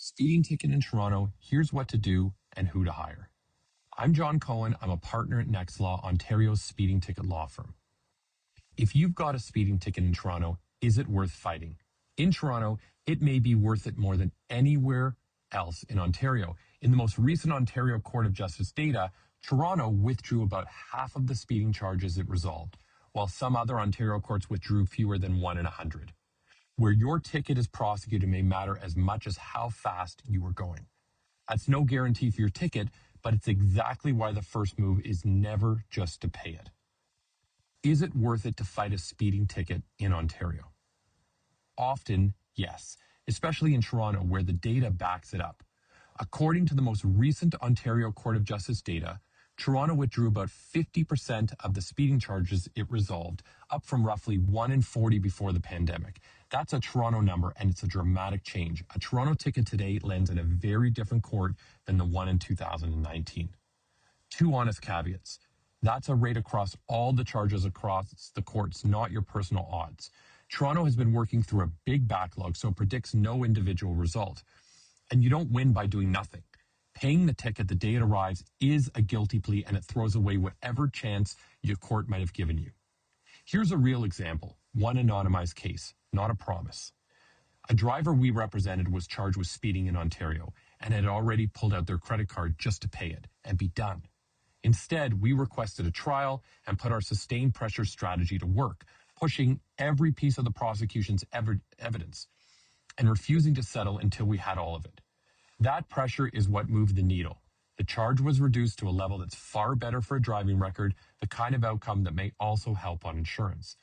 Speeding ticket in Toronto, here's what to do and who to hire. I'm Jon Cohen. I'm a partner at NextLaw, Ontario's speeding ticket law firm. If you've got a speeding ticket in Toronto, is it worth fighting? In Toronto, it may be worth it more than anywhere else in Ontario. In the most recent Ontario Court of Justice data, Toronto withdrew about half of the speeding charges it resolved, while some other Ontario courts withdrew fewer than 1 in 100. Where your ticket is prosecuted may matter as much as how fast you were going. That's no guarantee for your ticket, but it's exactly why the first move is never just to pay it. Is it worth it to fight a speeding ticket in Ontario? Often, yes, especially in Toronto where the data backs it up. According to the most recent Ontario Court of Justice data, Toronto withdrew about 50% of the speeding charges it resolved, up from roughly 1 in 40 before the pandemic. That's a Toronto number, and it's a dramatic change. A Toronto ticket today lands in a very different court than the one in 2019. Two honest caveats. That's a rate across all the charges across the courts, not your personal odds. Toronto has been working through a big backlog, so it predicts no individual result. And you don't win by doing nothing. Paying the ticket the day it arrives is a guilty plea, and it throws away whatever chance your court might have given you. Here's a real example, one anonymized case, not a promise. A driver we represented was charged with speeding in Ontario and had already pulled out their credit card just to pay it and be done. Instead, we requested a trial and put our sustained pressure strategy to work, pushing every piece of the prosecution's evidence and refusing to settle until we had all of it. That pressure is what moved the needle. The charge was reduced to a level that's far better for a driving record, the kind of outcome that may also help on insurance.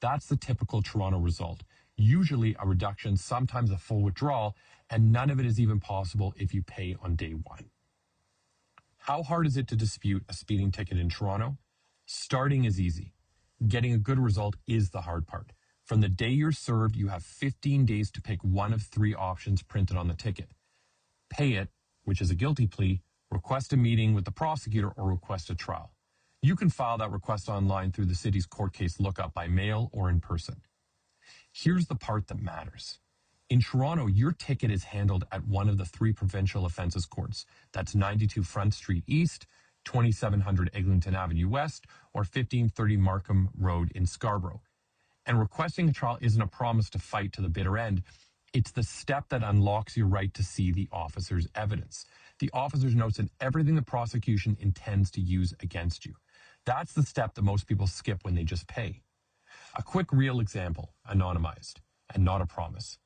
That's the typical Toronto result. Usually a reduction, sometimes a full withdrawal, and none of it is even possible if you pay on day one. How hard is it to dispute a speeding ticket in Toronto? Starting is easy. Getting a good result is the hard part. From the day you're served, you have 15 days to pick one of 3 options printed on the ticket. Pay it, which is a guilty plea, request a meeting with the prosecutor, or request a trial. You can file that request online through the city's court case lookup by mail or in person. Here's the part that matters. In Toronto, your ticket is handled at one of the 3 provincial offences courts. That's 92 Front Street East, 2700 Eglinton Avenue West, or 1530 Markham Road in Scarborough. And requesting a trial isn't a promise to fight to the bitter end. It's the step that unlocks your right to see the officer's evidence. The officer's notes and everything the prosecution intends to use against you. That's the step that most people skip when they just pay. A quick real example, anonymized, and not a promise.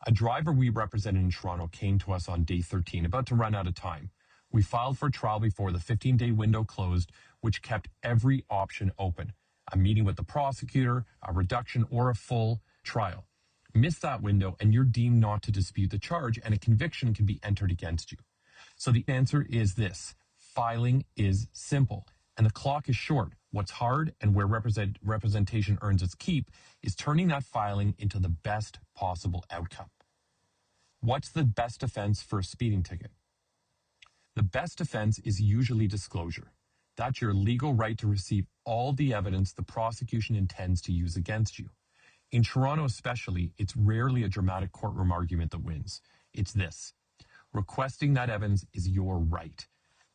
A driver we represented in Toronto came to us on day 13, about to run out of time. We filed for trial before the 15-day window closed, which kept every option open. A meeting with the prosecutor, a reduction, or a full trial. Miss that window and you're deemed not to dispute the charge, and a conviction can be entered against you. So the answer is this: filing is simple and the clock is short. What's hard, and where representation earns its keep, is turning that filing into the best possible outcome. What's the best defense for a speeding ticket? The best defense is usually disclosure. That's your legal right to receive all the evidence the prosecution intends to use against you. In Toronto especially, it's rarely a dramatic courtroom argument that wins. It's this: requesting that evidence is your right.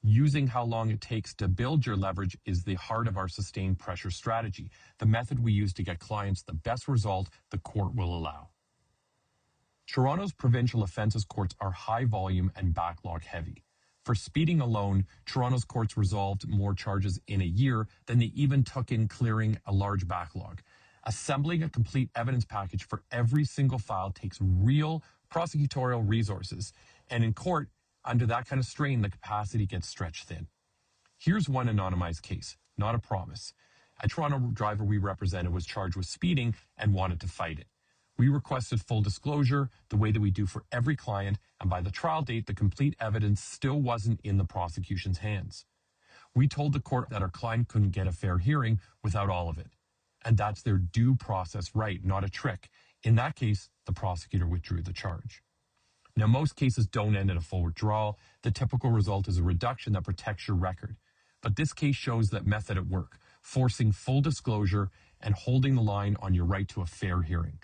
Using how long it takes to build your leverage is the heart of our sustained pressure strategy, the method we use to get clients the best result the court will allow. Toronto's provincial offences courts are high volume and backlog heavy. For speeding alone, Toronto's courts resolved more charges in a year than they even took in clearing a large backlog. Assembling a complete evidence package for every single file takes real prosecutorial resources, and in court, under that kind of strain, the capacity gets stretched thin. Here's one anonymized case, not a promise. A Toronto driver we represented was charged with speeding and wanted to fight it. We requested full disclosure, the way that we do for every client, and by the trial date, the complete evidence still wasn't in the prosecution's hands. We told the court that our client couldn't get a fair hearing without all of it. And that's their due process right, not a trick. In that case, the prosecutor withdrew the charge. Now, most cases don't end in a full withdrawal. The typical result is a reduction that protects your record. But this case shows that method at work, forcing full disclosure and holding the line on your right to a fair hearing.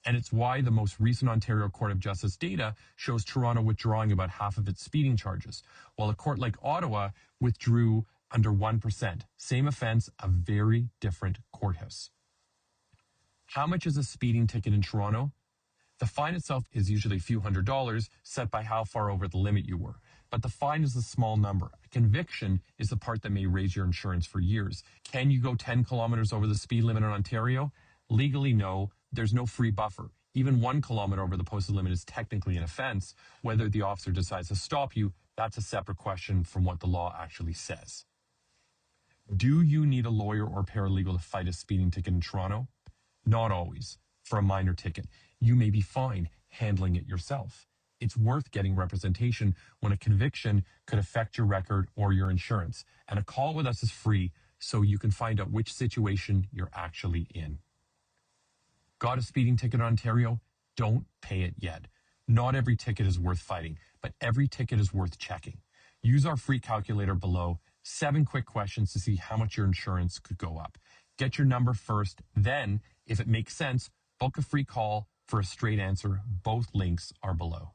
And it's why the most recent Ontario Court of Justice data shows Toronto withdrawing about half of its speeding charges, while a court like Ottawa withdrew under 1%. Same offense, a very different courthouse. How much is a speeding ticket in Toronto? The fine itself is usually a few $100s set by how far over the limit you were. But the fine is a small number. A conviction is the part that may raise your insurance for years. Can you go 10 kilometers over the speed limit in Ontario? Legally, no. There's no free buffer. Even 1 kilometer over the posted limit is technically an offense. Whether the officer decides to stop you, that's a separate question from what the law actually says. Do you need a lawyer or paralegal to fight a speeding ticket in Toronto? Not always. For a minor ticket, you may be fine handling it yourself. It's worth getting representation when a conviction could affect your record or your insurance. And a call with us is free, so you can find out which situation you're actually in. Got a speeding ticket in Ontario? Don't pay it yet. Not every ticket is worth fighting, but every ticket is worth checking. Use our free calculator below. 7 quick questions to see how much your insurance could go up. Get your number first, then, if it makes sense, book a free call for a straight answer. Both links are below.